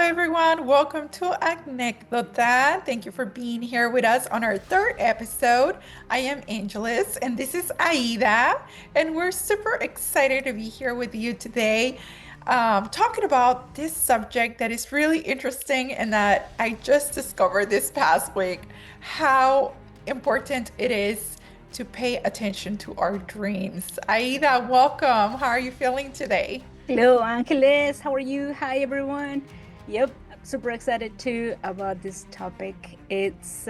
everyone. Welcome to Anékdota. Thank you for being here with us on our third episode. I am Angeles and this is Aida, and we're super excited to be here with you today, talking about this subject that is really interesting and that I just discovered this past week how important it is to pay attention to our dreams. Aida, welcome. How are you feeling today? Hello, Ángeles. How are you? Hi, everyone. Yep, I'm super excited too about this topic. It's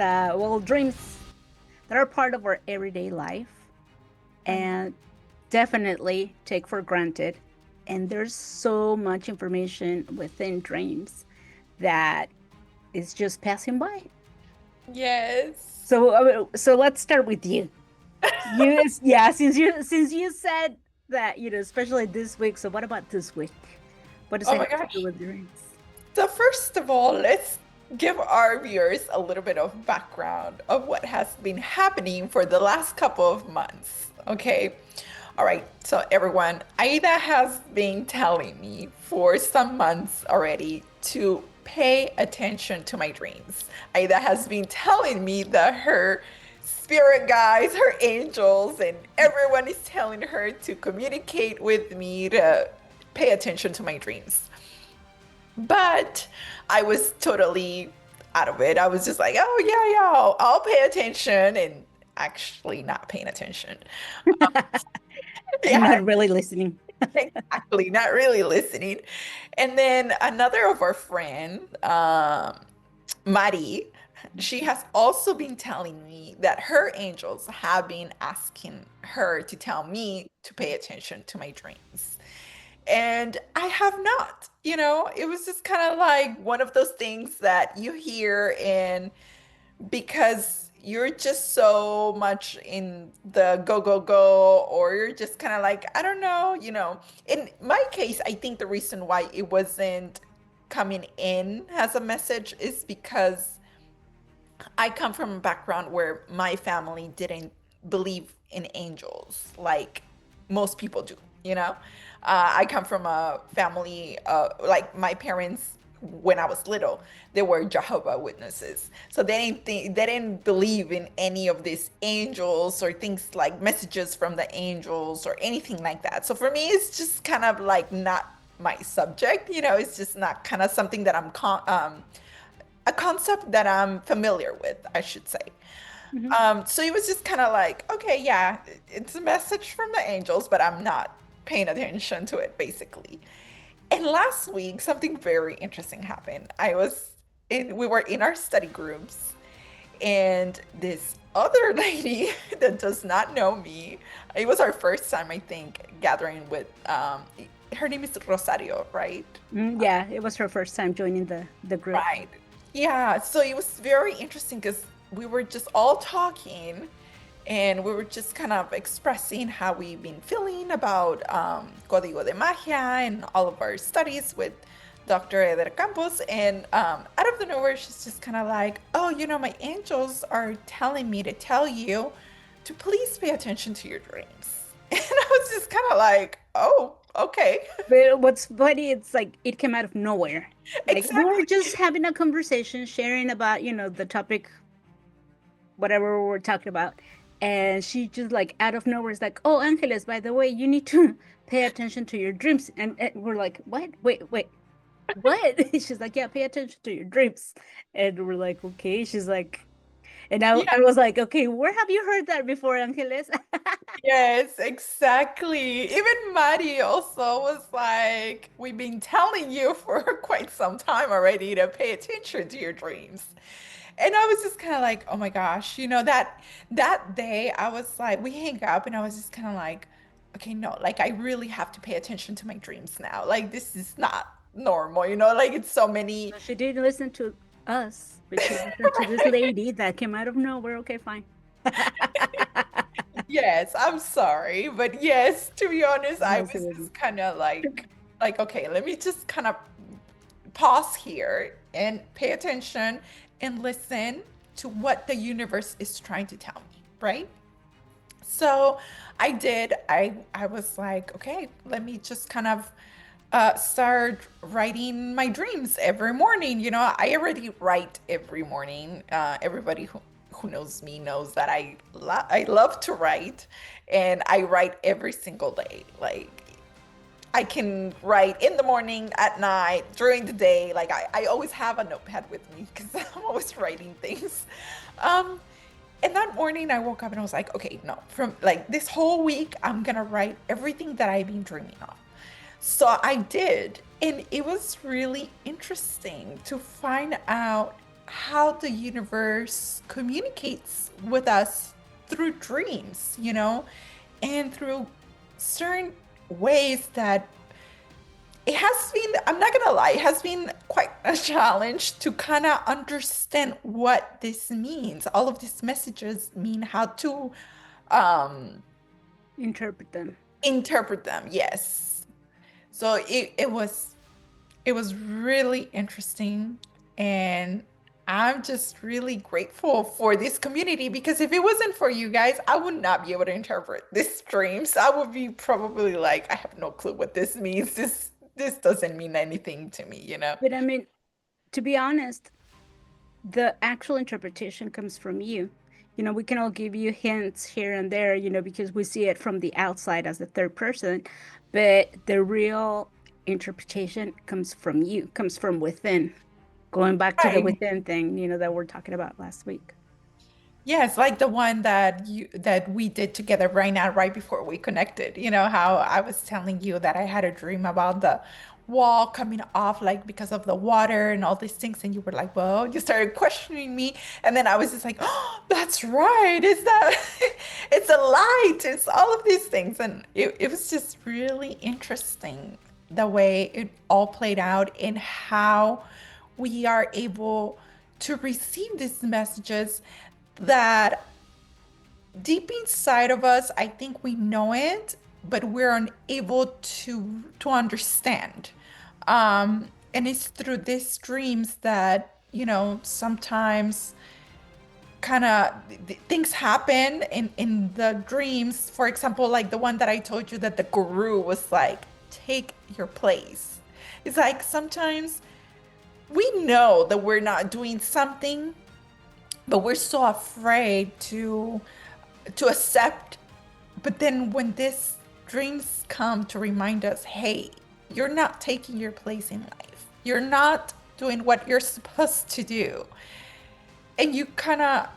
dreams that are part of our everyday life and definitely take for granted. And there's so much information within dreams that is just passing by. Yes. So let's start with you. Yeah, since you said that, especially this week. So what about this week? What does Oh it my have to do gosh. with dreams? So, first of all, let's give our viewers a little bit of background of what has been happening for the last couple of months. Okay. All right. So, everyone, Aida has been telling me for some months already to pay attention to my dreams. Aida has been telling me that her spirit guides, her angels, and everyone is telling her to communicate with me to pay attention to my dreams. But I was totally out of it. I was just like, oh, yeah, yeah, I'll pay attention and actually not paying attention. And Yeah, not really listening. exactly. Not really listening. And then another of our friend, Mari, she has also been telling me that her angels have been asking her to tell me to pay attention to my dreams. And I have not, it was just kind of like one of those things that you hear and because you're just so much in the go, go, go, or you're just kind of like, I don't know. In my case, I think the reason why it wasn't coming in as a message is because I come from a background where my family didn't believe in angels like most people do, you know? I come from a family, like my parents, when I was little, they were Jehovah Witnesses. So they didn't believe in any of these angels or things like messages from the angels or anything like that. So for me, it's just kind of like not my subject, it's just not kind of something that a concept that I'm familiar with, I should say. Mhm. So it was just kind of like, okay, yeah, it's a message from the angels, but I'm not paying attention to it, basically. And last week, something very interesting happened. We were in our study groups, and this other lady that does not know me, it was our first time, I think, gathering with, her name is Rosario, right? Yeah, it was her first time joining the group. Right. Yeah. So it was very interesting because we were just all talking and we were just kind of expressing how we've been feeling about Código de Magia and all of our studies with Dr. Eder Campos. And out of the nowhere, she's just kind of like, oh, my angels are telling me to tell you to please pay attention to your dreams. And I was just kind of like, oh, okay. But what's funny, it's like it came out of nowhere. Like we were Exactly. just having a conversation, sharing about, the topic, whatever we were talking about. And she just like out of nowhere is like, oh, Angeles, by the way, you need to pay attention to your dreams. And we're like, what? Wait, what? She's like, yeah, pay attention to your dreams. And we're like, okay. She's like, and I was like, okay, where have you heard that before, Angeles? Yes, exactly. Even Maddie also was like, we've been telling you for quite some time already to pay attention to your dreams. And I was just kind of like, oh my gosh, that day I was like, we hang up and I was just kind of like, okay, no, like I really have to pay attention to my dreams now. Like this is not normal, like it's so many. So she didn't listen to us, but she listened to this Right? lady that came out of nowhere. Okay, fine. Yes, I'm sorry, but yes, to be honest, I Messing was with you. just kind of like, okay, let me just kind of pause here and pay attention and listen to what the universe is trying to tell me, right? So I did. I was like, okay, let me just kind of start writing my dreams every morning. You know, I already write every morning. Everybody who knows me knows that I love to write, and I write every single day. Like I can write in the morning, at night, during the day. Like I always have a notepad with me because I'm always writing things. Um, and that morning I woke up and I was like, okay, no, from like this whole week, I'm gonna write everything that I've been dreaming of. So I did, and it was really interesting to find out how the universe communicates with us through dreams, you know, and through certain ways that it has been, I'm not gonna lie, it has been quite a challenge to kind of understand what this means. All of these messages mean, how to um Interpret them. interpret them. Yes. So it was really interesting, and I'm just really grateful for this community because if it wasn't for you guys, I would not be able to interpret this dreams. I would be probably like, I have no clue what this means. This doesn't mean anything to me, you know? But I mean, to be honest, the actual interpretation comes from you. We can all give you hints here and there, because we see it from the outside as the third person, but the real interpretation comes from you, comes from within. Going back to the Right. within thing, that we're talking about last week. Yes, like the one that we did together right now, right before we connected. You know how I was telling you that I had a dream about the wall coming off, like because of the water and all these things, and you were like, "Well," you started questioning me, and then I was just like, "Oh, that's right. Is that it's a light, it's all of these things." And it was just really interesting the way it all played out and how we are able to receive these messages that deep inside of us, I think we know it, but we're unable to understand. And it's through these dreams that, sometimes kind of things happen in the dreams. For example, like the one that I told you that the guru was like, take your place. It's like sometimes we know that we're not doing something, but we're so afraid to accept. But then when these dreams come to remind us, hey, you're not taking your place in life, you're not doing what you're supposed to do, and you kind of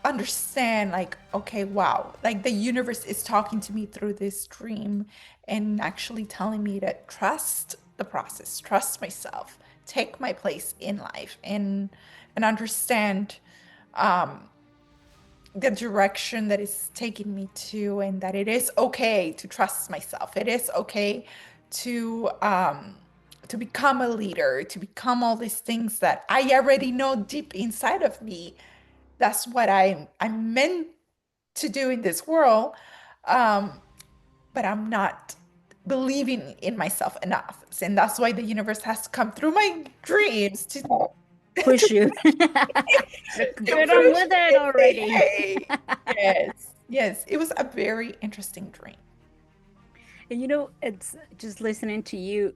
understand, like, okay, wow, like the universe is talking to me through this dream and actually telling me to trust the process, trust myself, take my place in life, and understand um the direction that it's taking me to, and that it is okay to trust myself. It is okay to become a leader, to become all these things that I already know deep inside of me. That's what I'm meant to do in this world. Um, but I'm not believing in myself enough. And that's why the universe has to come through my dreams to Push you. to Get on push with me it and say, already. hey, yes, yes, it was a very interesting dream. And it's just listening to you,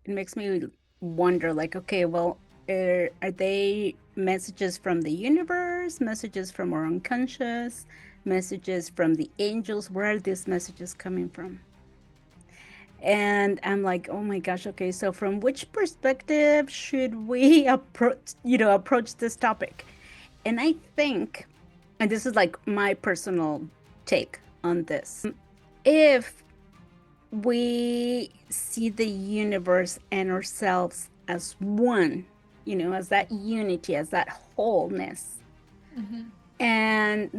it makes me wonder, like, okay, well, are they messages from the universe, messages from our unconscious, messages from the angels? Where are these messages coming from? And I'm like, oh my gosh, okay, so from which perspective should we approach this topic? And I think, and this is like my personal take on this, if we see the universe and ourselves as one, as that unity, as that wholeness. Mhm. And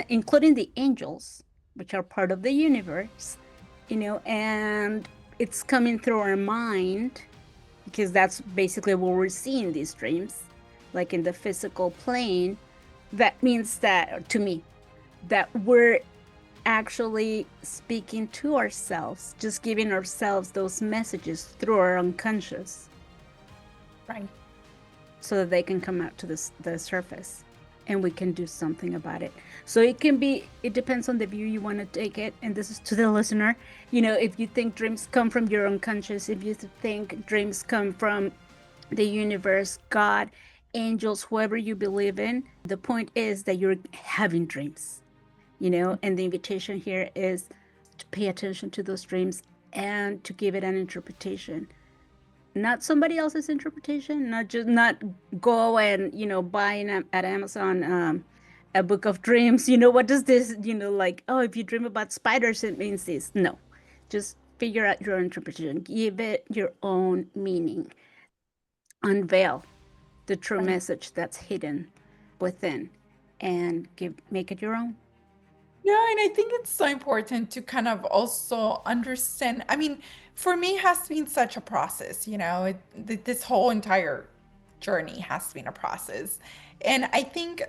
including the angels, which are part of the universe, and it's coming through our mind because that's basically what we're seeing these dreams, like in the physical plane. That means that, to me, that we're actually speaking to ourselves, just giving ourselves those messages through our unconscious Right. so that they can come out to the surface. and we can do something about it. So it can be, it depends on the view you want to take it. And this is to the listener. If you think dreams come from your unconscious, if you think dreams come from the universe, God, angels, whoever you believe in, the point is that you're having dreams, and the invitation here is to pay attention to those dreams and to give it an interpretation, not somebody else's interpretation, not go and buy at Amazon a book of dreams. What does this, like, oh, if you dream about spiders it means this. No, just figure out your interpretation, give it your own meaning, unveil the true Right. message that's hidden within, and make it your own. Yeah, and I think it's so important to kind of also understand. I mean, for me, it has been such a process, this whole entire journey has been a process. And I think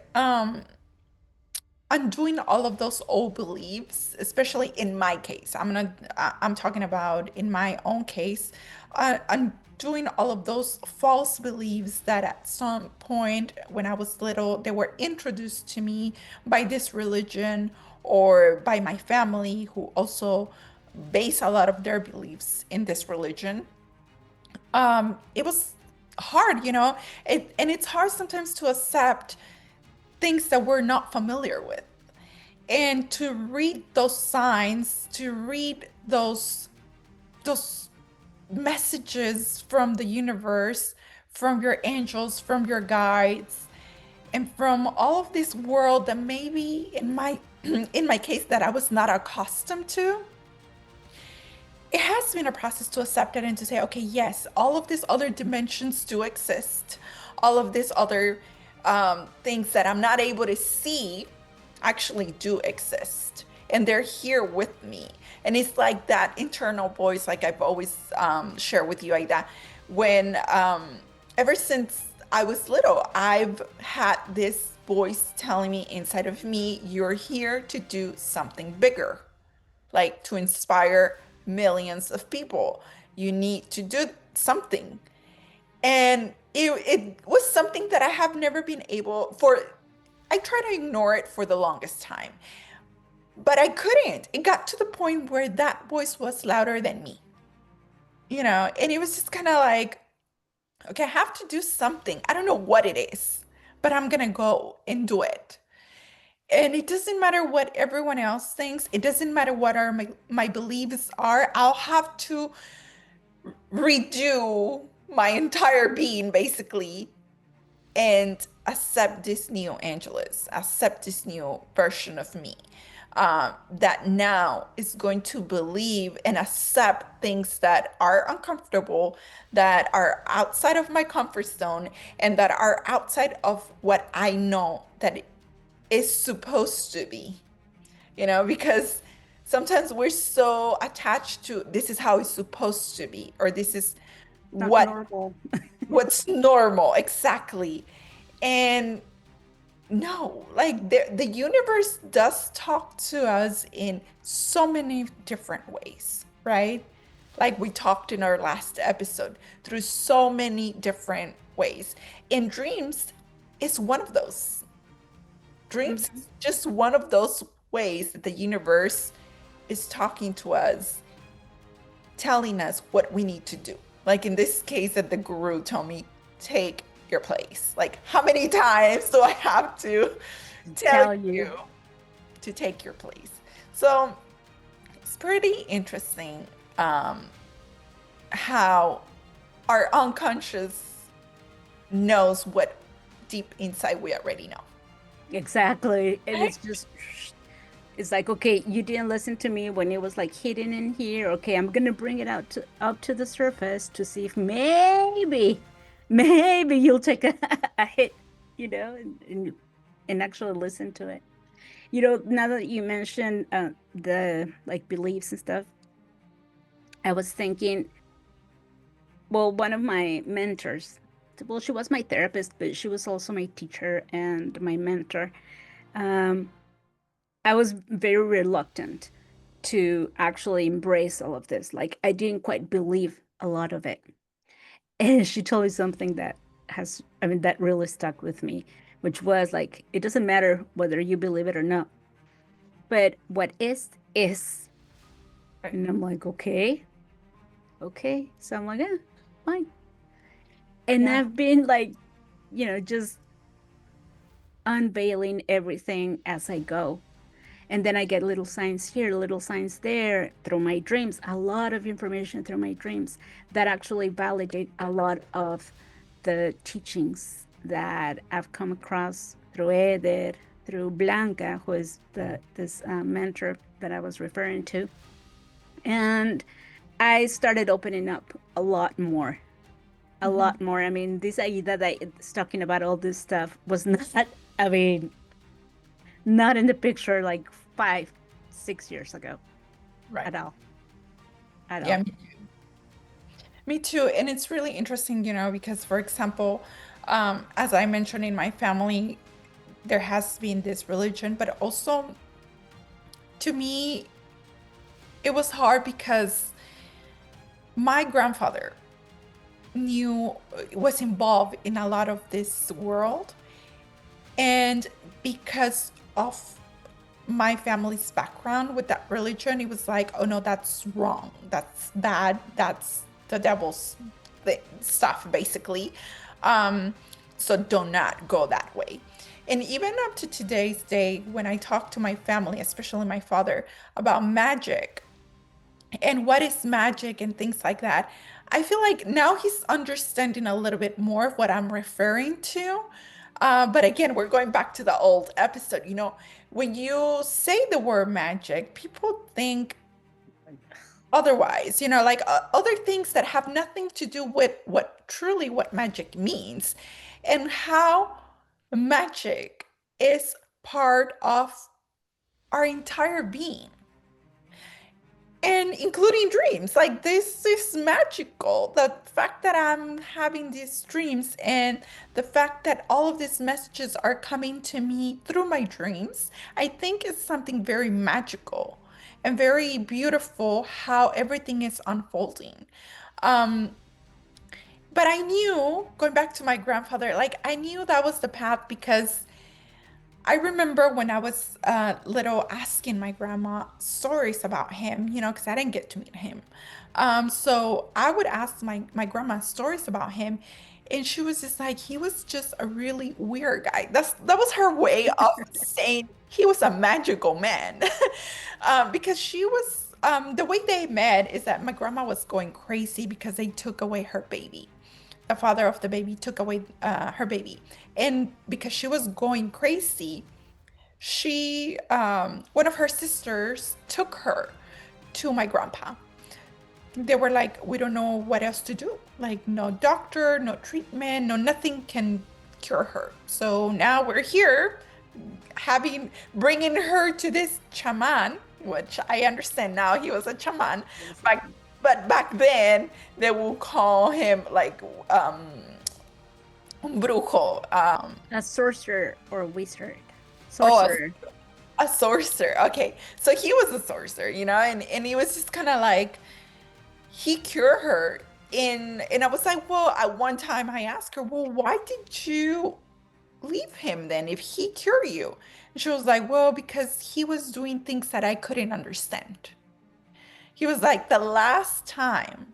undoing all of those old beliefs, especially in my case, I'm talking about in my own case, undoing all of those false beliefs that at some point when I was little, they were introduced to me by this religion or by my family, who also base a lot of their beliefs in this religion. It was hard, and it's hard sometimes to accept things that we're not familiar with, and to read those signs, to read those messages from the universe, from your angels, from your guides, and from all of this world that maybe in my in my case that I was not accustomed to. It has been a process to accept it and to say, okay, yes, all of these other dimensions do exist. All of these other things that I'm not able to see actually do exist. And they're here with me. And it's like that internal voice, like I've always shared with you, like that. When ever since I was little, I've had this voice telling me inside of me, you're here to do something bigger, like to inspire millions of people. You need to do something. And it was something that I have never been able for. I tried to ignore it for the longest time, but I couldn't. It got to the point where that voice was louder than me, and it was just kind of like, okay, I have to do something. I don't know what it is, but I'm gonna go and do it. And it doesn't matter what everyone else thinks. It doesn't matter what my beliefs are. I'll have to redo my entire being basically and accept this new Angelus, accept this new version of me that now is going to believe and accept things that are uncomfortable, that are outside of my comfort zone, and that are outside of what I know that it is supposed to be, because sometimes we're so attached to this is how it's supposed to be, or this is Not what normal. what's normal exactly. And no, like the universe does talk to us in so many different ways, right? Like we talked in our last episode, through so many different ways. And dreams is one of those. Dreams Mhm. is just one of those ways that the universe is talking to us, telling us what we need to do. Like in this case, that the guru told me, take your place. Like, how many times do I have to tell Tell you you. to take your place? So it's pretty interesting how our unconscious knows what deep inside we already know. Exactly. And Right? it's like, okay, you didn't listen to me when it was like hidden in here. Okay, I'm gonna bring it up to the surface to see if maybe you'll take a hit, and actually listen to it. Now that you mentioned the like beliefs and stuff, I was thinking, well, one of my mentors, well, she was my therapist, but she was also my teacher and my mentor. Um, I was very reluctant to actually embrace all of this. Like, I didn't quite believe a lot of it. And she told me something that that really stuck with me. which was like, it doesn't matter whether you believe it or not, but what is. Right. And I'm like, okay, okay. So I'm like, yeah, fine. And Yeah. I've been like, just unveiling everything as I go. And then I get little signs here, little signs there through my dreams, a lot of information through my dreams that actually validate a lot of the teachings that I've come across through Eder, through Blanca, who is this mentor that I was referring to. And I started opening up a lot more, a Hmm. lot more. I mean, this Aida that is talking about all this stuff was not, I mean, not in the picture like 5, 6 years ago Right. at all, at Yeah, all. me too. And it's really interesting, because for example, as I mentioned in my family, there has been this religion, but also to me, it was hard because my grandfather knew was involved in a lot of this world. And because of my family's background with that religion, it was like, oh no, that's wrong. That's bad. That's the devil's stuff, basically. Um, so do not go that way. And even up to today's day, when I talk to my family, especially my father, about magic and what is magic and things like that, I feel like now he's understanding a little bit more of what I'm referring to. But again, we're going back to the old episode. When you say the word magic, people think otherwise, like other things that have nothing to do with what magic means and how magic is part of our entire being. And including dreams. Like, this is magical. The fact that I'm having these dreams and the fact that all of these messages are coming to me through my dreams, I think is something very magical and very beautiful how everything is unfolding. Um, but I knew, going back to my grandfather, like I knew that was the path because I remember when I was little asking my grandma stories about him, because I didn't get to meet him. So I would ask my grandma stories about him, and she was just like, he was just a really weird guy. That was her way of saying he was a magical man. Because she was the way they met is that my grandma was going crazy because they took away her baby. The father of the baby took away her baby. And because she was going crazy, one of her sisters took her to my grandpa. They were like, we don't know what else to do. Like, no doctor, no treatment, no nothing can cure her. So now we're here bringing her to this chaman, which I understand now he was a chaman. But, Basically, but back then they will call him like un brujo. a sorcerer or a wizard. Oh, Sorcerer. a sorcerer. Okay. So he was a sorcerer, and he was just kind of like he cured her. And I was like, well, at one time I asked her, well, why did you leave him then if he cured you? And she was like, well, because he was doing things that I couldn't understand. He was like, the last time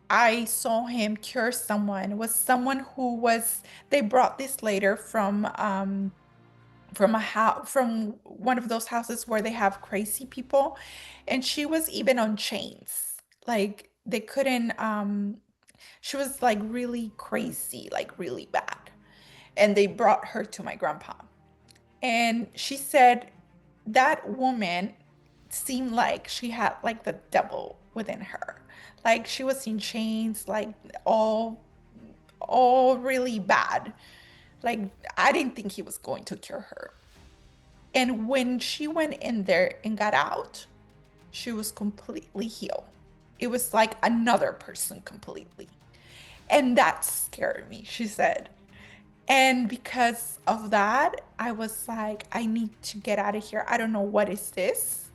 I saw him cure someone was someone who was, they brought this later from a house, from one of those houses where they have crazy people, and she was even on chains. Like they couldn't she was like really crazy, like really bad. And they brought her to my grandpa. And she said that woman seemed like she had like the devil within her. Like she was in chains, like all really bad. Like I didn't think he was going to cure her. And when she went in there and got out, she was completely healed. It was like another person completely. And that scared me, she said. And because of that, I was like, I need to get out of here. I don't know what is this.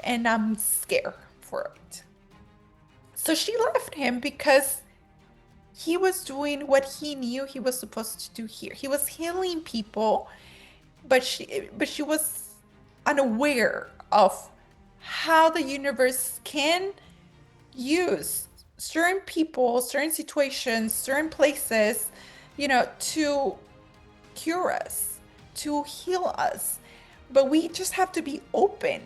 And I'm scared for it. So she left him because he was doing what he knew he was supposed to do here. He was healing people, but she was unaware of how the universe can use certain people, certain situations, certain places, to cure us, to heal us. But we just have to be open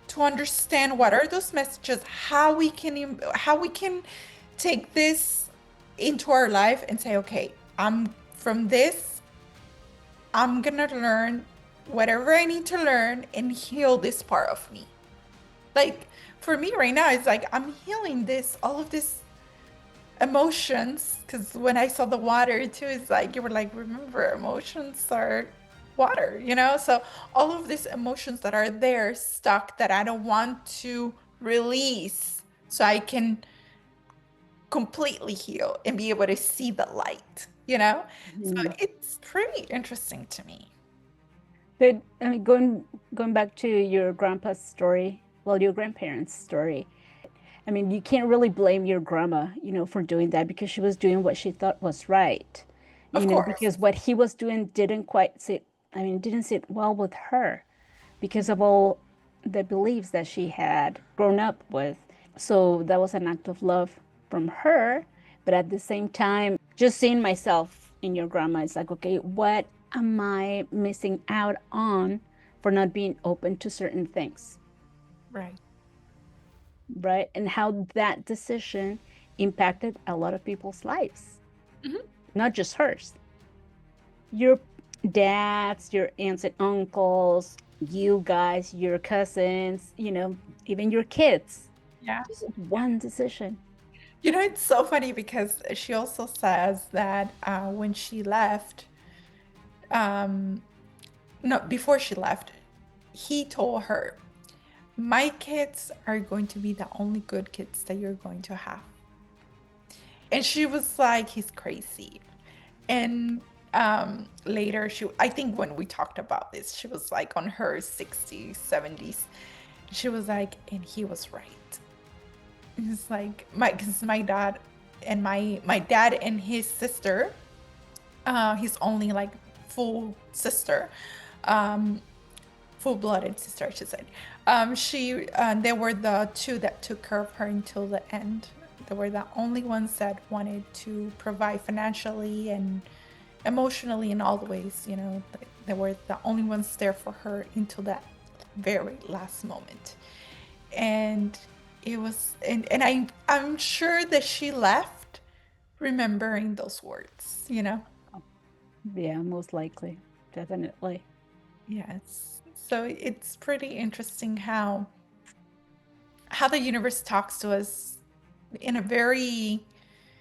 to understand what are those messages, how we can take this into our life and say, okay, I'm from this, I'm gonna learn whatever I need to learn and heal this part of me. Like for me right now, it's like I'm healing this, all of this emotions. Because when I saw the water too, it's like you were like, remember, emotions are water. So all of these emotions that are there stuck that I don't want to release so I can completely heal and be able to see the light. So Mhm. it's pretty interesting to me. But I mean, going back to your grandpa's story, well, your grandparents' story. I mean, you can't really blame your grandma, for doing that because she was doing what she thought was right, Of course. because what he was doing didn't quite sit, I mean, didn't sit well with her because of all the beliefs that she had grown up with. So that was an act of love from her. But at the same time, just seeing myself in your grandma, it's like, okay, what am I missing out on for not being open to certain things? Right. Right? And how that decision impacted a lot of people's lives, Mhm. not just hers. Your dads, your aunts and uncles, you guys, your cousins, even your kids. Yeah. Just one decision. It's so funny because she also says that when she left, um, no, before she left, he told her, my kids are going to be the only good kids that you're going to have. And she was like, he's crazy. And later, I think when we talked about this, she was like on her 60s, 70s. She was like, and he was right. It's like because my dad and my dad and his sister, his only like full sister, um, full-blooded sister, I should say. They were the two that took care of her until the end. They were the only ones that wanted to provide financially and emotionally in all the ways. They were the only ones there for her until that very last moment. And I'm sure that she left remembering those words. Yeah, most likely. Definitely. Yes. So it's pretty interesting how the universe talks to us in a very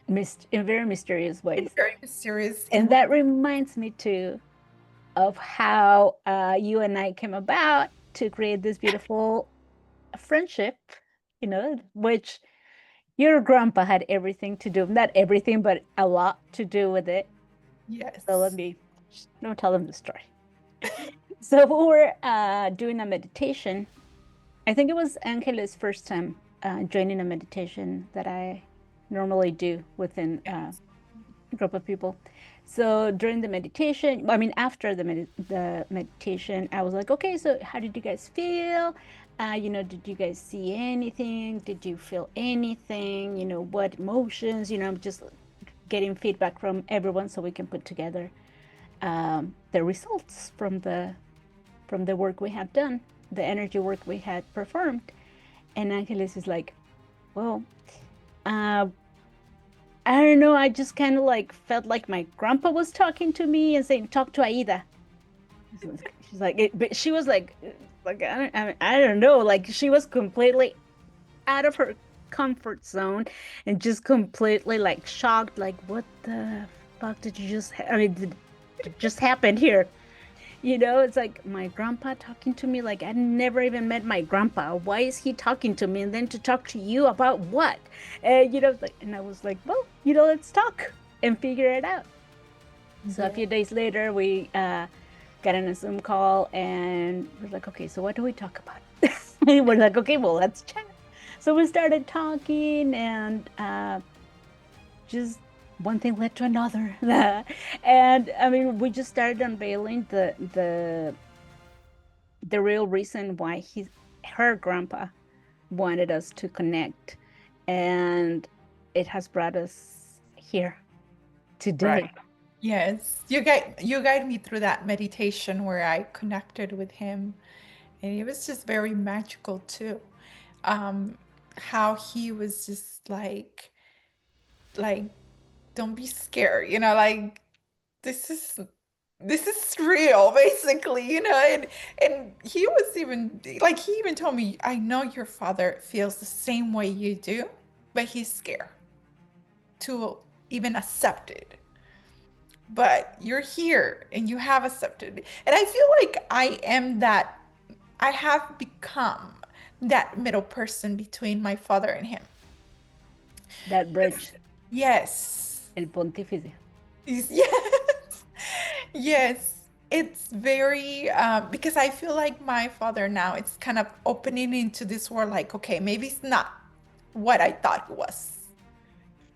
In very mysterious in ways. very mysterious And and that reminds me too of how you and I came about to create this beautiful friendship, which your grandpa had everything to do, not everything, but a lot to do with it. So let yes. me, don't tell them the story. So we were doing a meditation. I think it was Angeles' first time joining a meditation that I normally do within Yes. a group of people. So during the meditation, I mean, after the meditation, I was like, okay, so how did you guys feel? Did you guys see anything? Did you feel anything? What emotions? Just getting feedback from everyone so we can put together the results from the work we had done, the energy work we had performed. And Angeles is like, well, uh, I don't know. I just kind of like felt like my grandpa was talking to me and saying, "Talk to Aida." She's like, but she was like I don't know. Like she was completely out of her comfort zone and just completely like shocked. Like, what the fuck did you just? I mean, did it just happened here? It's like my grandpa talking to me like I never even met my grandpa. Why is he talking to me? And then to talk to you about what? And I was like, well, let's talk and figure it out. So a Yeah. few days later, we got on a Zoom call and we're like, okay, so what do we talk about? And we're like, okay, well, let's chat. So we started talking and just one thing led to another. And I mean, we just started unveiling the real reason why her grandpa wanted us to connect, and it has brought us here Right. today. Yes. You guide me through that meditation where I connected with him, and it was just very magical too. Um, how he was just like don't be scared, like this is this is real, basically, and he was even like he even told me, I know your father feels the same way you do, but he's scared to even accept it. But you're here and you have accepted it. And I feel like I have become that middle person between my father and him. That bridge, Yes. el pontífice. Yes. Yes. It's very because I feel like my father now it's kind of opening into this world like, okay, maybe it's not what I thought it was.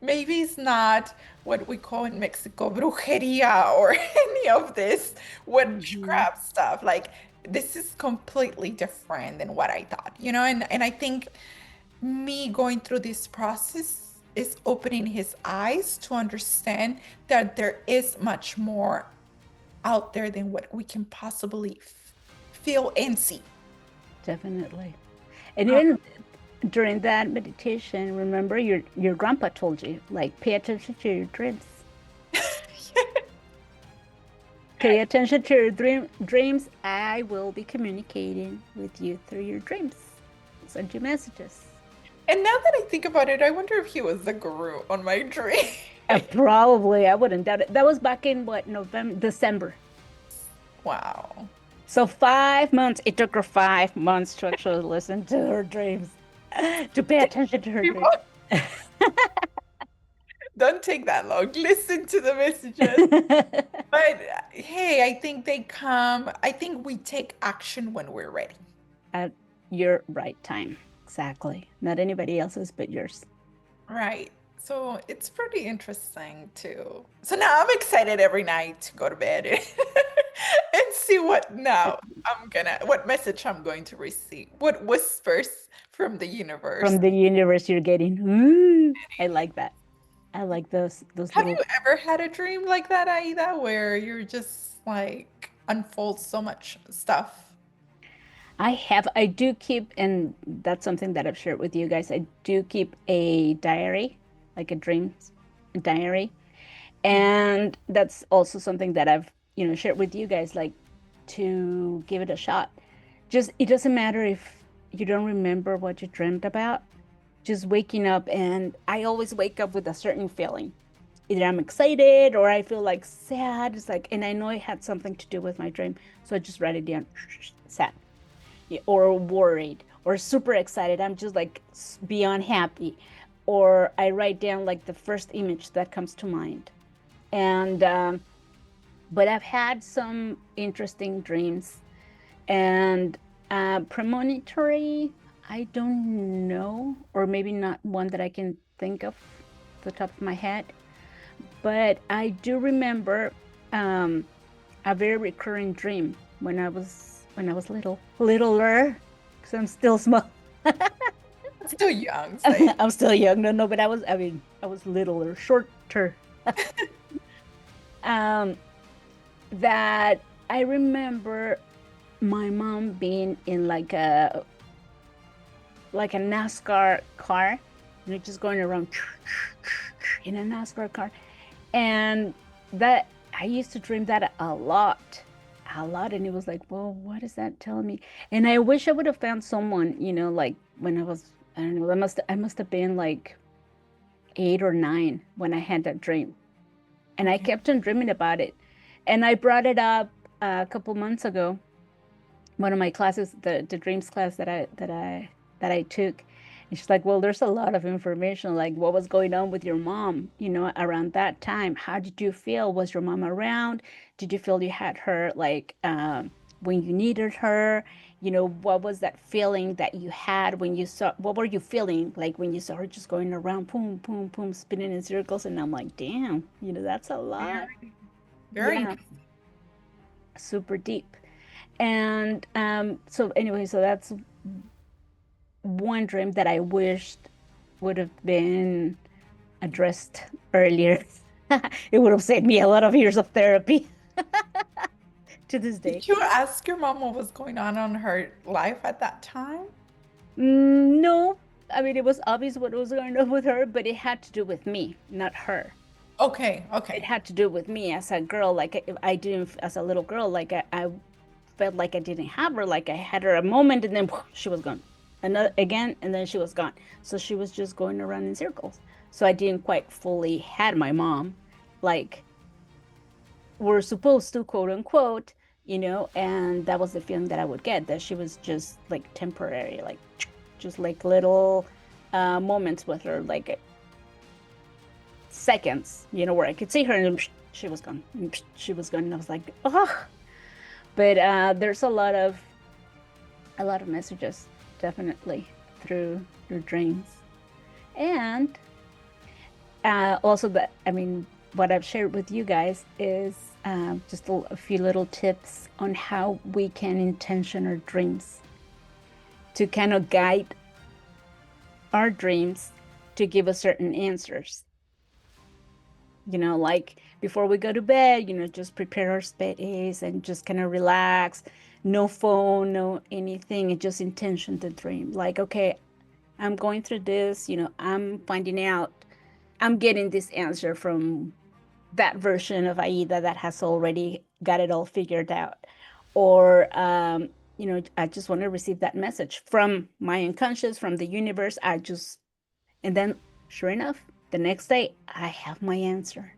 Maybe it's not what we call in Mexico brujeria or any of this Hmm. witchcraft stuff. Like this is completely different than what I thought, and I think me going through this process is opening his eyes to understand that there is much more out there than what we can possibly feel and see. Definitely. And even during that meditation, remember your grandpa told you, like, pay attention to your dreams. Pay attention to your dreams. I will be communicating with you through your dreams. Send you messages. And now that I think about it, I wonder if he was the guru on my dream. Probably, I wouldn't doubt it. That was back in what, November, December. Wow. So 5 months. It took her 5 months to actually listen to her dreams, to pay attention to her People, dreams. don't take that long. Listen to the messages. But hey, I think we take action when we're ready. At your right time. Exactly. Not anybody else's but yours. Right. So it's pretty interesting too. So now I'm excited every night to go to bed and see what message I'm going to receive, what whispers from the universe. From the universe you're getting. Ooh, I like that. I like those Have little. you ever had a dream like that, Aida, where you're just like unfold so much stuff? I do keep, and that's something that I've shared with you guys. I do keep a diary, like a dreams diary. And that's also something that I've, shared with you guys, like, to give it a shot. Just, it doesn't matter if you don't remember what you dreamt about, just waking up. And I always wake up with a certain feeling. Either I'm excited or I feel like sad. It's like, and I know it had something to do with my dream. So I just write it down, sad, yeah, or worried or super excited. I'm just like beyond happy. Or I write down like the first image that comes to mind. And but I've had some interesting dreams, and premonitory, I don't know, or maybe not one that I can think of the top of my head. But I do remember um, a very recurring dream when I was littler, because I'm still small. Still young, so I'm still young, no, but I was littler, shorter. um, that I remember my mom being in like a NASCAR car, just going around in a NASCAR car, and that I used to dream that a lot, and it was like, well, what is that telling me? And I wish I would have found someone, like when I was, I don't know, I must have been like 8 or 9 when I had that dream, and I okay. kept on dreaming about it, and I brought it up a couple months ago, one of my classes, the dreams class that I took. And she's like, well, there's a lot of information, like what was going on with your mom, around that time. How did you feel? Was your mom around? Did you feel you had her like when you needed her? What was that feeling that you had when you saw, what were you feeling like when you saw her just going around, boom, boom, boom, spinning in circles? And I'm like, damn, that's a lot. Very, very Yeah, interesting. super deep. And so anyway, so that's one dream that I wished would have been addressed earlier. It would have saved me a lot of years of therapy to this day. Did you ask your mom what was going on her life at that time? No, I mean, it was obvious what was going on with her, but it had to do with me, not her. Okay, It okay. had to do with me as a girl. Like I didn't, as a little girl, like I felt like I didn't have her. Like I had her a moment and then she was gone. Another again, and then she was gone. So she was just going around in circles. So I didn't quite fully had my mom, like we're supposed to, quote unquote, and that was the feeling that I would get, that she was just like temporary, like just like little moments with her, like seconds, where I could see her and she was gone. And she was gone. And I was like, oh. But there's a lot of messages, definitely, through your dreams. And also, that, I mean, what I've shared with you guys is just a few little tips on how we can intention our dreams to kind of guide our dreams to give us certain answers. Like before we go to bed, just prepare our space and just kind of relax. No phone, no anything, and just intention the dream. Like, okay, I'm going through this, I'm finding out, I'm getting this answer from that version of Aida that has already got it all figured out. Or, I just want to receive that message from my unconscious, from the universe. And then, sure enough, the next day, I have my answer.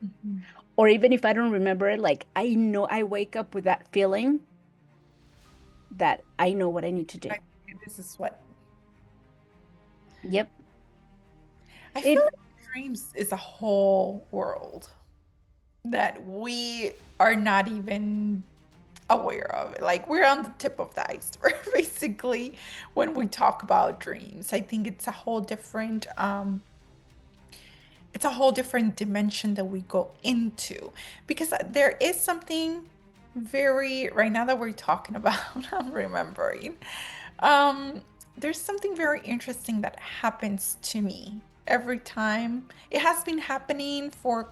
Mhm. Or even if I don't remember it, like I know I wake up with that feeling that I know what I need to do. Like, this is what Yep. I feel It, like dreams is a whole world that we are not even aware of. Like we're on the tip of the iceberg, basically, when we talk about dreams. I think it's a whole different dimension that we go into because there is something very right now that we're talking about, I'm remembering. Um, there's something very interesting that happens to me every time. It has been happening for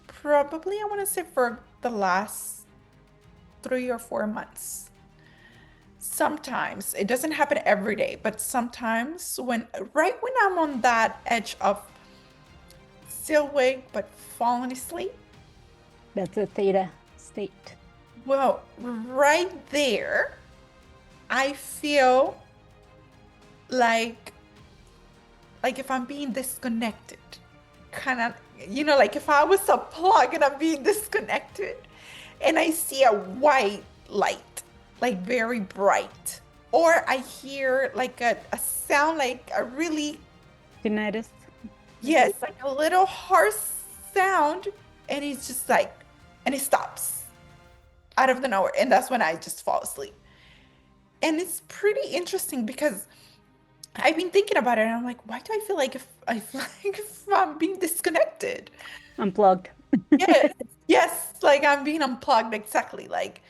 probably, I want to say, for the last 3 or 4 months. Sometimes it doesn't happen every day, but sometimes right when I'm on that edge of still awake but falling asleep, that's a theta state. well, right there, I feel like if I'm being disconnected, kind of, like if I was a plug and I'm being disconnected and I see a white light, like very bright, or I hear like a sound, like a really, Tinnitus. yes, like a little harsh sound, and it's just like, and it stops out of the nowhere, and that's when I just fall asleep. And it's pretty interesting because I've been thinking about it and I'm like, why do I feel like if I feel like if I'm being disconnected? Unplugged. Yes, yes, like I'm being unplugged exactly. Like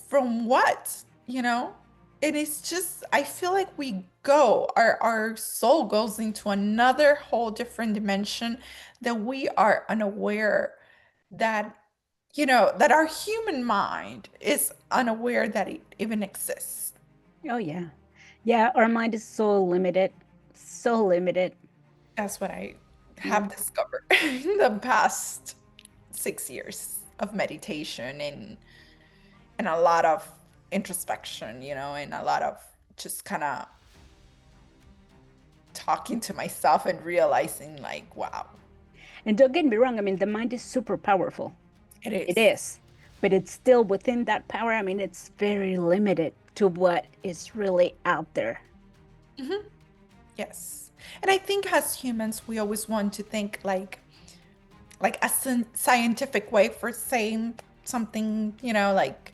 from what, you know? And it's just I feel like our soul goes into another whole different dimension that we are unaware that that our human mind is unaware that it even exists. Oh, yeah. Yeah, our mind is so limited. So limited. That's what I have Mm. discovered in the past 6 years of meditation and a lot of introspection, and a lot of just kind of talking to myself and realizing like, wow, And don't get me wrong, I mean, the mind is super powerful. it It is. is. But it's still within that power. I mean, it's very limited to what is really out there. Mhm. Yes. And I think as humans, we always want to think like a scientific way for saying something, like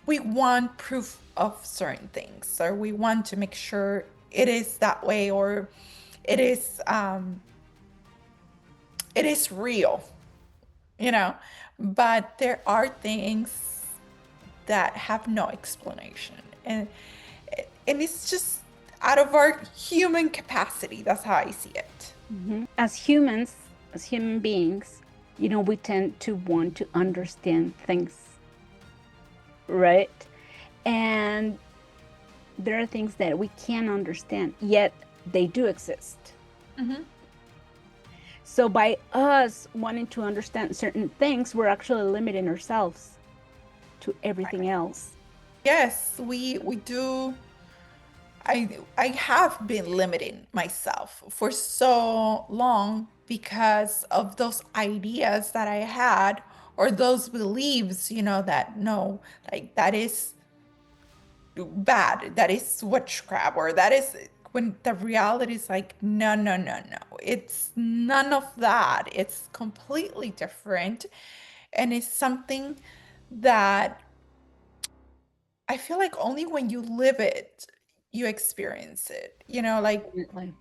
we want proof of certain things, or we want to make sure it is that way, or it is um it is real, you know. But there are things that have no explanation, and it's just out of our human capacity. That's how I see it. As humans, as human beings, we tend to want to understand things, right? And there are things that we can't understand, yet they do exist. Hmm. So by us wanting to understand certain things, we're actually limiting ourselves to everything else. Yes, we do. I have been limiting myself for so long because of those ideas that I had, or those beliefs, that no, like that is bad, that is witchcraft, or that is, when the reality is like, no, no, no, no. It's none of that. It's completely different. And it's something that I feel like only when you live it, you experience it. Like Definitely.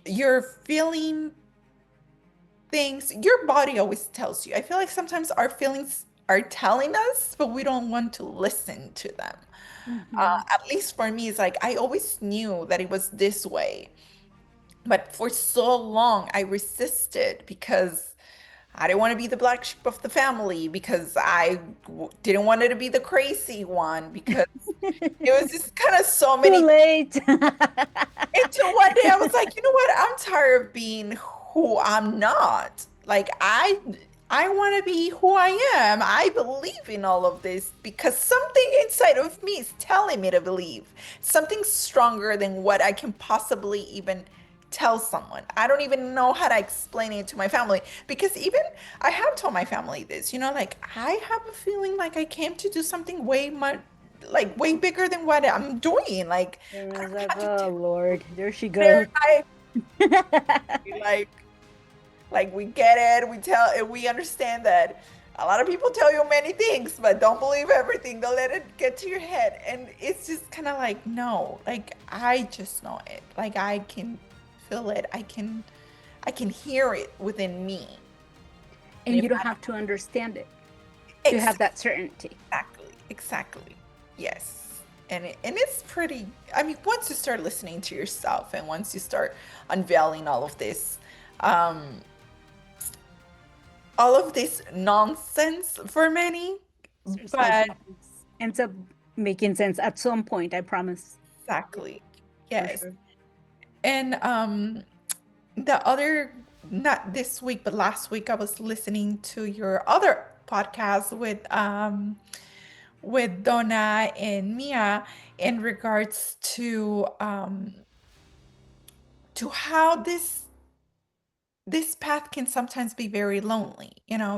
you're feeling things, your body always tells you. I feel like sometimes our feelings are telling us, but we don't want to listen to them. Hmm. At least for me, it's like I always knew that it was this way. But for so long, I resisted because I didn't want to be the black sheep of the family, because didn't want it to be the crazy one, because it was just kind of so Too many. late. Until one day I was like, you know what? I'm tired of being who I'm not. Like I want to be who I am. I believe in all of this because something inside of me is telling me to believe. Something stronger than what I can possibly even tell someone. I don't even know how to explain it to my family, because even I have told my family this, like I have a feeling like I came to do something way much, like way bigger than what I'm doing. Like And I I don't was know like, how to oh Lord, there she there, goes. like we get it. We understand that a lot of people tell you many things, but don't believe everything. Don't let it get to your head. And it's just kind of like, no, like I just know it. Like I can feel it. I can hear it within me. And And if you don't I have to understand it to don't, have that certainty. exactly. Yes. And it's pretty, I mean, once you start listening to yourself, and once you start unveiling um, all of this nonsense for many, Starts but ends up making sense at some point, I promise. exactly. For Yes. sure. And the other, not this week, but last week, I was listening to your other podcast with Donna and Mia, in regards to how this path can sometimes be very lonely,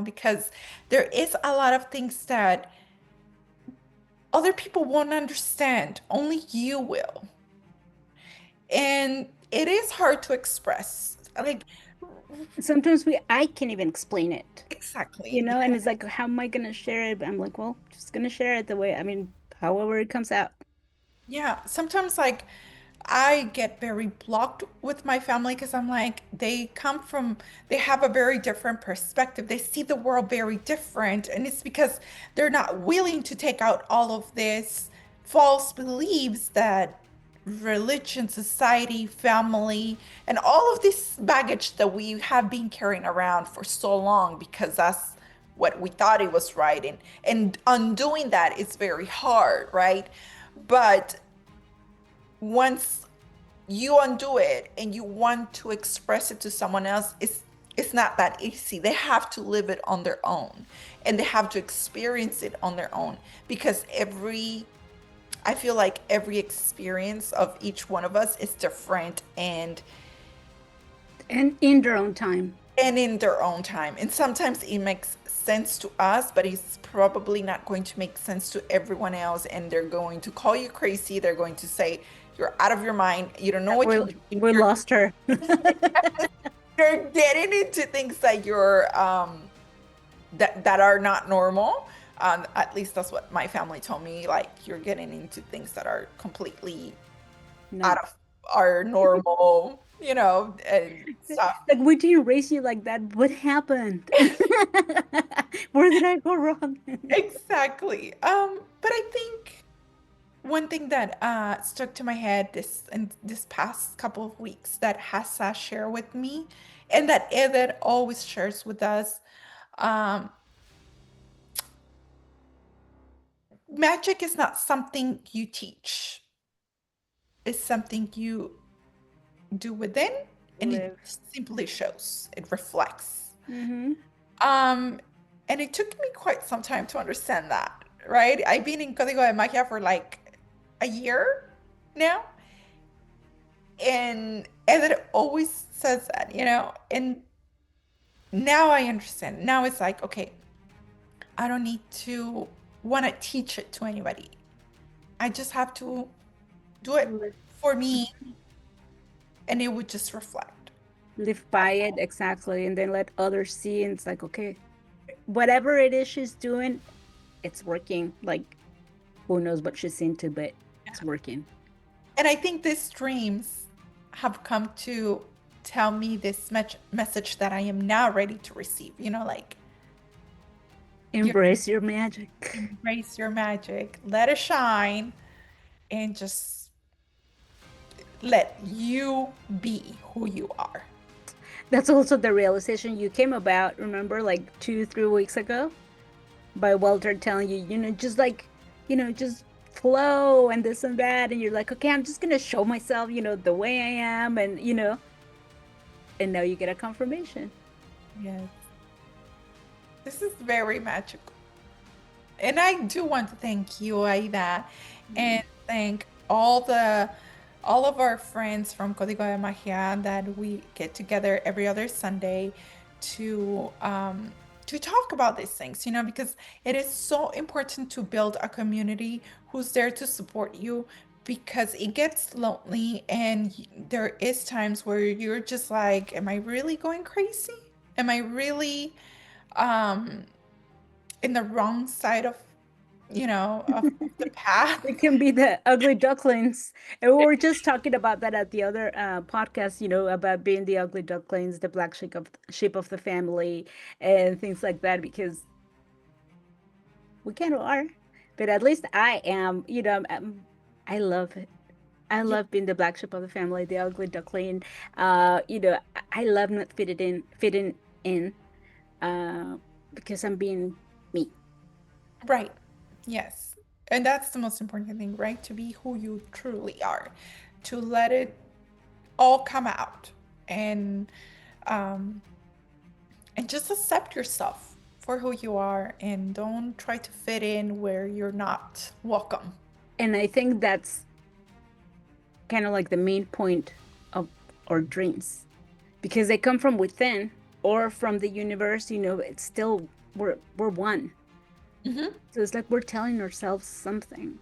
because there is a lot of things that other people won't understand. Only you will. And it is hard to express. Like, Sometimes I can't even explain it, exactly. and it's like, how am I gonna share it? I'm like, well, just gonna share it the way, however it comes out. Yeah. Sometimes, like, I get very blocked with my family because I'm like, they have a very different perspective. They see the world very different. And it's because they're not willing to take out all of this false beliefs that religion, society, family, and all of this baggage that we have been carrying around for so long, because that's what we thought it was right. And undoing that is very hard, right? But once you undo it and you want to express it to someone else, it's not that easy. They have to live it on their own, and they have to experience it on their own, because I feel like every experience of each one of us is different, And in their own time. and in their own time. And sometimes it makes sense to us, but it's probably not going to make sense to everyone else. And they're going to call you crazy. They're going to say, you're out of your mind. You don't know what we you're doing. we lost her. You're getting into things that you're that are not normal. At least that's what my family told me. Like, you're getting into things that are completely out Not of our normal, and stuff. like we didn't raise you like that. What happened? Where did I go wrong? Exactly. But I think one thing that stuck to my head this past couple of weeks that Hassa shared with me, and that Eder always shares with us, um, magic is not something you teach. It's something you do within, and it Live. simply shows. It reflects. Mm-hmm. Um, and it took me quite some time to understand that, right? I've been in Código de Magia for like a year now, and Eder always says that, and now I understand. Now it's like, okay, I don't need to want to teach it to anybody. I just have to do it Live, for me, and it would just reflect. live by it exactly, and then let others see. And it's like, okay, whatever it is she's doing, it's working. Like, who knows what she's into, but it's working. And I think these dreams have come to tell me this message that I am now ready to receive. Like, you Embrace your magic. embrace your magic, let it shine, and just let you be who you are. That's also the realization you came about, remember, like 2, 3 weeks ago, by Walter telling you, just like, just flow and this and that. And you're like, okay, I'm just going to show myself, the way I am. And now you get a confirmation. Yes. This is very magical. And I do want to thank you, Aida, and thank all of our friends from Código de Magia that we get together every other Sunday to talk about these things, because it is so important to build a community who's there to support you, because it gets lonely and there is times where you're just like, am I really going crazy? Am I really um in the wrong side of the path? It can be the ugly ducklings. And we were just talking about that at the other podcast, about being the ugly ducklings, the black sheep of the family, and things like that, because we kind of are. But at least I am, I love it. I Yeah, love being the black sheep of the family, the ugly duckling. I love not fitting in, uh, because I'm being me. right. Yes. And that's the most important thing, right? To be who you truly are, to let it all come out, and um and just accept yourself for who you are, and don't try to fit in where you're not welcome. And I think that's kind of like the main point of our dreams, because they come from within or from the universe. It's still we're one. Hmm. So it's like we're telling ourselves something.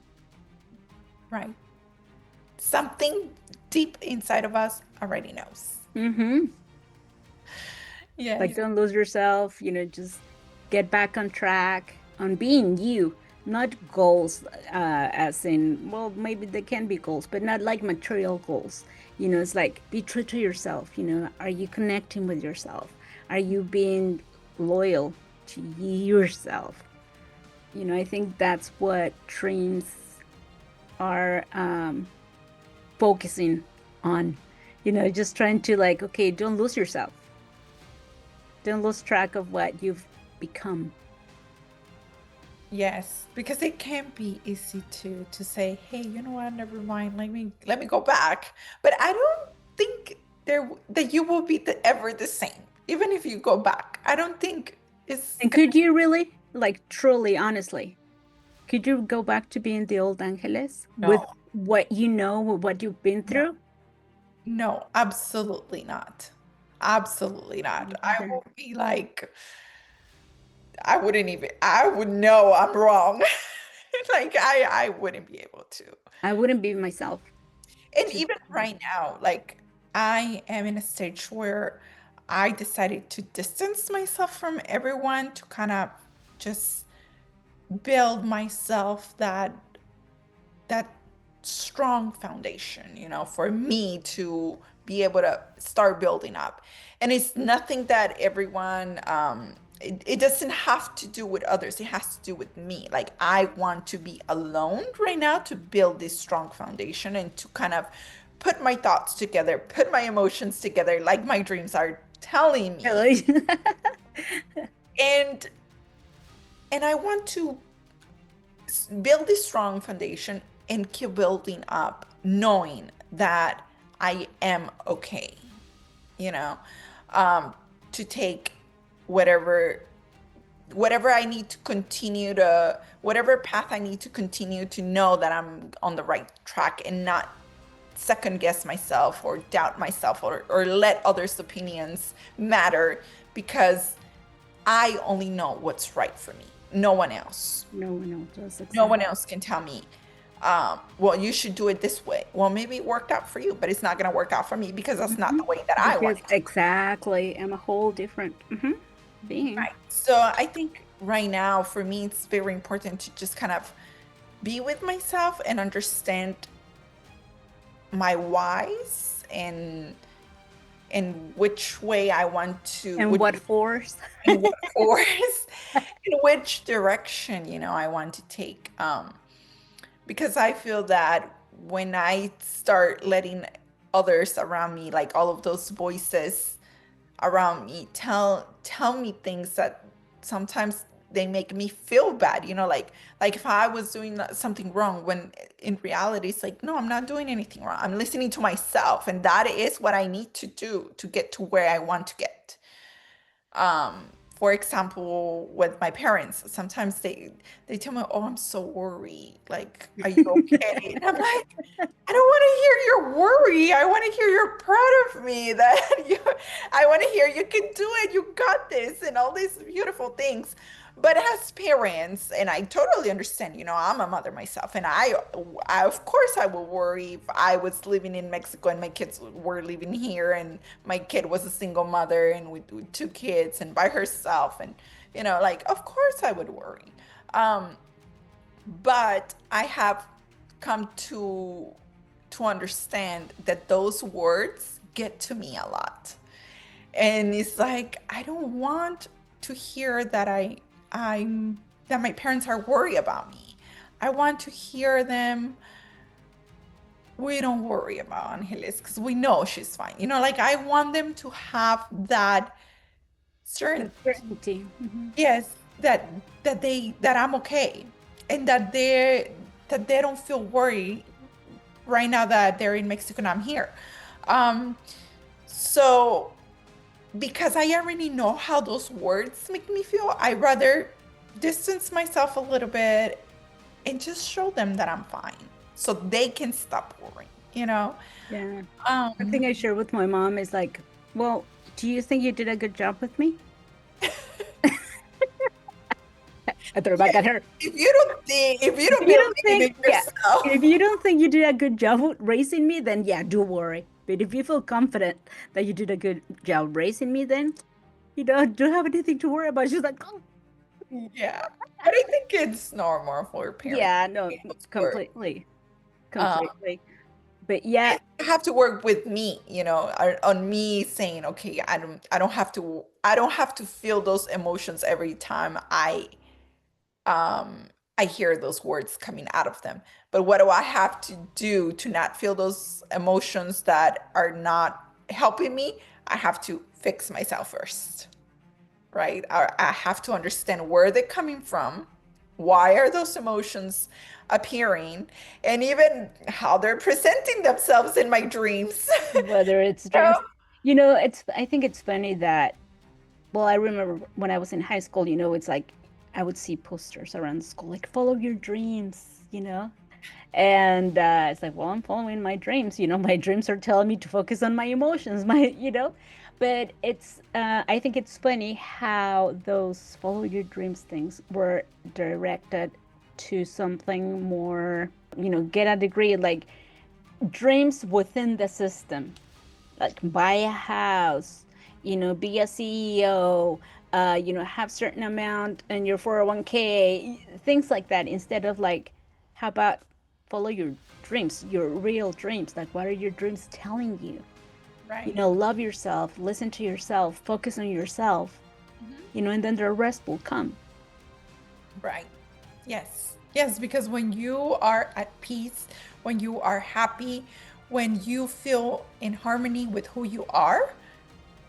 Right. Something deep inside of us already knows. Mm-hmm. Like, Yes. don't lose yourself, just get back on track on being you, not goals, as in, well, maybe they can be goals, but not like material goals. It's like, be true to yourself. Are you connecting with yourself? Are you being loyal to yourself? I think that's what dreams are focusing on. Just trying to, like, okay, don't lose yourself. Don't lose track of what you've become. Yes, because it can be easy to say, "Hey, you know what? Never mind. Let me go back." But I don't think that you will be ever the same, even if you go back. I don't think it's And could you really, like, truly, honestly, could you go back to being the old Angeles with no, what with what you've been no, through? no, absolutely not. Absolutely not. I Either. will be like, I wouldn't even. I would know I'm wrong. Like, I wouldn't be able to. I wouldn't be myself. And To even right now, like, I am in a stage where I decided to distance myself from everyone, to kind of just build myself that strong foundation, for me to be able to start building up. And it's nothing that everyone, it doesn't have to do with others. It has to do with me. Like, I want to be alone right now to build this strong foundation and to kind of put my thoughts together, put my emotions together, like my dreams are telling me. Really? And I want to build this strong foundation and keep building up, knowing that I am okay, you know, to take whatever I need to continue to, whatever path I need to continue to know that I'm on the right track and not second guess myself or doubt myself or let others' opinions matter, because I only know what's right for me. No one else. No one else does No exactly. one else can tell me, well, you should do it this way. Well, maybe it worked out for you, but it's not going to work out for me because that's not Hmm. the way that I want Because it to. exactly, I'm a whole different being. Right. So I think right now for me, it's very important to just kind of be with myself and understand my whys and which way I want to, And what force? in what course, in which direction, I want to take. Because I feel that when I start letting others around me, like all of those voices around me, tell me things that sometimes they make me feel bad, like if I was doing something wrong, when in reality it's like, no, I'm not doing anything wrong. I'm listening to myself, and that is what I need to do to get to where I want to get. For example, with my parents, sometimes they tell me, "Oh, I'm so worried. Like, are you okay?" And I'm like, I don't want to hear your worry. I want to hear you're proud of me, that I want to hear you can do it. You got this, and all these beautiful things. But as parents, and I totally understand, I'm a mother myself, and of course, I will worry if I was living in Mexico and my kids were living here, and my kid was a single mother and with two kids and by herself, and like, of course, I would worry. Um, but I have come to understand that those words get to me a lot. And it's like, I don't want to hear that I'm that my parents are worried about me. I want to hear them, we don't worry about Angeles because we know she's fine. Like, I want them to have that certain, The certainty. yes, that I'm okay, and that they don't feel worried right now that they're in Mexico and I'm here. Um, so because I already know how those words make me feel, I rather distance myself a little bit and just show them that I'm fine so they can stop worrying. Yeah. One Um, thing I share with my mom is like, well, do you think you did a good job with me? I throw it back yeah, at her. if you If don't you don't believe think, in yeah, if yourself, you don't think you did a good job with raising me, then yeah, do worry. But if you feel confident that you did a good job raising me, then you don't have anything to worry about. She's like, oh, yeah. But I think it's normal for parents yeah, to no, say those words. completely, Um, completely. But yeah, and you have to work with me, on me saying, okay, I don't have to feel those emotions every time I hear those words coming out of them. But what do I have to do to not feel those emotions that are not helping me? I have to fix myself first, right? I have to understand where they're coming from, why are those emotions appearing, and even how they're presenting themselves in my dreams. whether it's You know? dreams, I think it's funny that, well, I remember when I was in high school, it's like I would see posters around the school, like, follow your dreams. And it's like, well, I'm following my dreams. My dreams are telling me to focus on my emotions, but I think it's funny how those follow your dreams things were directed to something more, get a degree, like dreams within the system, like buy a house, be a CEO, have certain amount in your 401k, things like that, instead of like, how about follow your dreams, your real dreams? Like, what are your dreams telling you? Right. Love yourself, listen to yourself, focus on yourself, Mhm. and then the rest will come. Right. Yes. Yes, because when you are at peace, when you are happy, when you feel in harmony with who you are,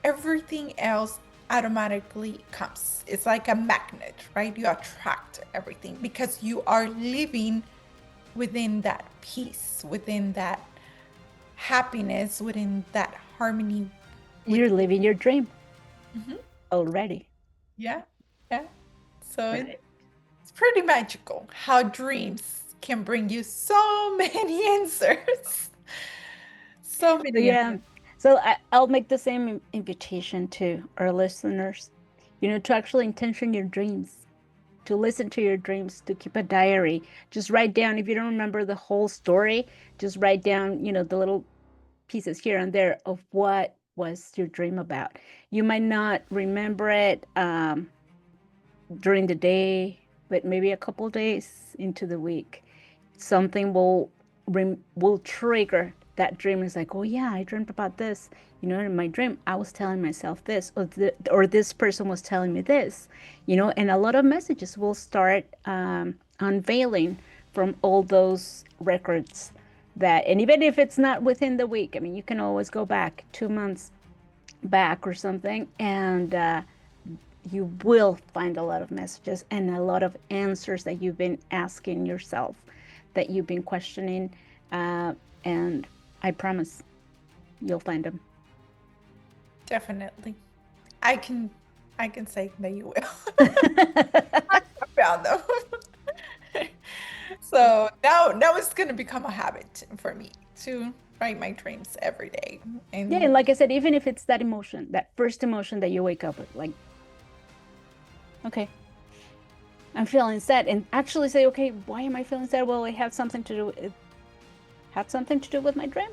everything else automatically comes. It's like a magnet, right? You attract everything because you are living within that peace, within that happiness, within that harmony with You're you. living your dream Mhm. already. Yeah. Yeah. So Right. it's pretty magical how dreams can bring you so many answers. So So many yeah, answers. so I'll make the same invitation to our listeners, to actually intention your dreams, to listen to your dreams, to keep a diary. Just write down, if you don't remember the whole story, just write down, the little pieces here and there of what was your dream about. You might not remember it during the day, but maybe a couple days into the week, something will trigger that dream. It's like, oh yeah, I dreamt about this. In my dream, I was telling myself this, or this person was telling me this. And a lot of messages will start unveiling from all those records. And even if it's not within the week, I mean, you can always go back 2 months back or something, and you will find a lot of messages and a lot of answers that you've been asking yourself, that you've been questioning, uh, and I promise you'll find them. Definitely. I can I can say that you will. I found them. So now it's gonna become a habit for me to write my dreams every day. Yeah, And and like I said, even if it's that emotion, that first emotion that you wake up with, like, okay, I'm feeling sad, and actually say, okay, why am I feeling sad? Well, it had something to do with my dream.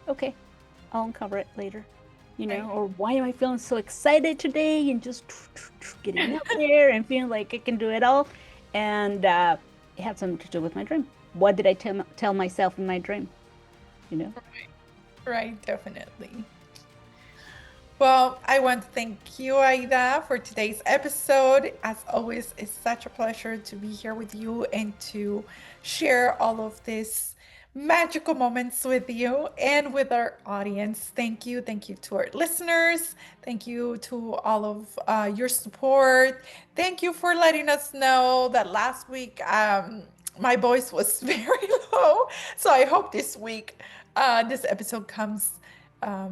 Okay, I'll uncover it later. right. Or why am I feeling so excited today, and just getting up there and feeling like I can do it all? And it had something to do with my dream. What did I tell myself in my dream? You know? Right, definitely. Well, I want to thank you, Aida, for today's episode. As always, it's such a pleasure to be here with you and to share all of these magical moments with you and with our audience. Thank you. Thank you to our listeners. Thank you to all of your support. Thank you for letting us know that last week my voice was very low. So I hope this week this episode comes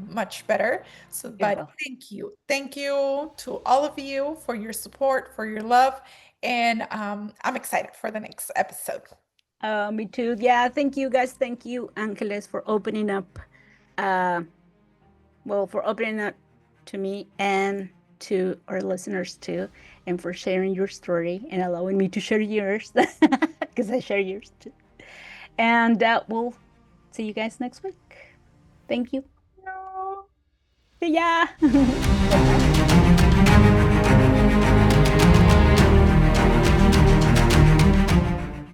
much better. So, It but will. thank you. Thank you to all of you for your support, for your love. And I'm excited for the next episode. Me too. Yeah, thank you guys. Thank you, Angeles, for opening up. Uh, for opening up to me and to our listeners too, and for sharing your story and allowing me to share yours, because I share yours too. And we'll see you guys next week. Thank you. No. See ya. Bye.